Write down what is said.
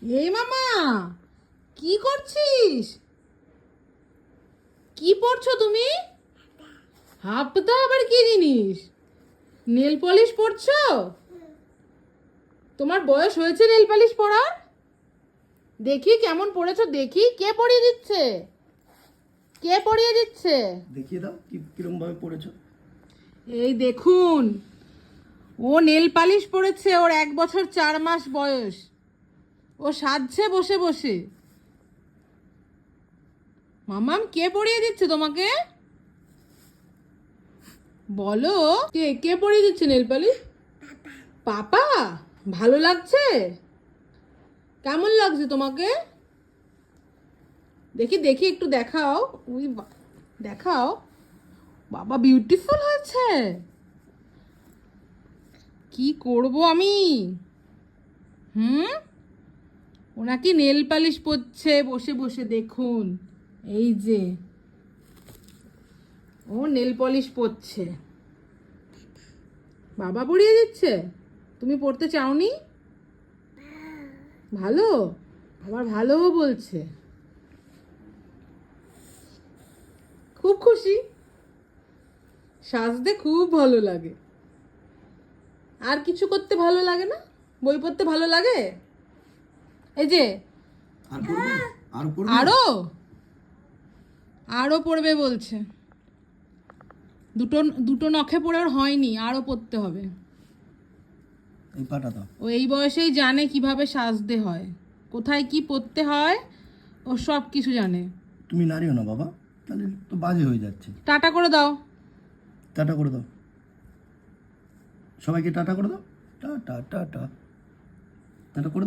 এই মামা, কি করছিস? কি পড়ছো তুমি? হাফদা আবার কি জিনিস? নেল পলিশ পড়ছো? তোমার বয়স হয়েছে নেল পলিশ পরার? দেখি কেমন পড়েছো, দেখি কে পরিয়ে দিচ্ছে, কে পরিয়ে দিচ্ছে? দেখিয়ে দাও কিরকম ভাবে পড়েছো। এই দেখুন, ও নেল পালিশ পড়েছে, ওর 1 বছর 4 মাস বয়স। ও সাজছে বসে বসে। মামাম, কে পরিয়ে দিচ্ছে তোমাকে? বলো, কে কে পরিয়ে দিচ্ছে নেল পালিশ? পাপা। ভালো লাগছে? কেমন লাগছে তোমাকে? দেখি দেখি, একটু দেখাও। দেখাও। বাবা, বিউটিফুল হয়েছে। কি করব আমি? হুম, ওনাকে নেল পালিশ পরছে বসে বসে, দেখুন। এই যে, ও নেল পলিশ পরছে। বাবা পরিয়ে দিচ্ছে? তুমি পড়তে চাওনি? ভালো, আবার ভালোও বলছে। খুব খুশি। সাজতে খুব ভালো লাগে। আর কিছু করতে ভালো লাগে না? বই পড়তে ভালো লাগে? এই যে, আর পড়বে? আর পড়বে? আরো আরো পড়বে বলছে। দুটো দুটো নখে পড়ে ওর হয়নি, আরো পড়তে হবে। এই পাটা দাও। ও এই বয়সেই জানে কিভাবে সাজতে হয়, কোথায় কি পড়তে হয়, ও সব কিছু জানে। তুমি নাড়িও না বাবা, তাহলে তো বাজে হয়ে যাচ্ছে। টাটা করে দাও। টাটা করে দাও, সবাইকে টাটা করে দাও। টাটা টাটা, টাটা করে দাও।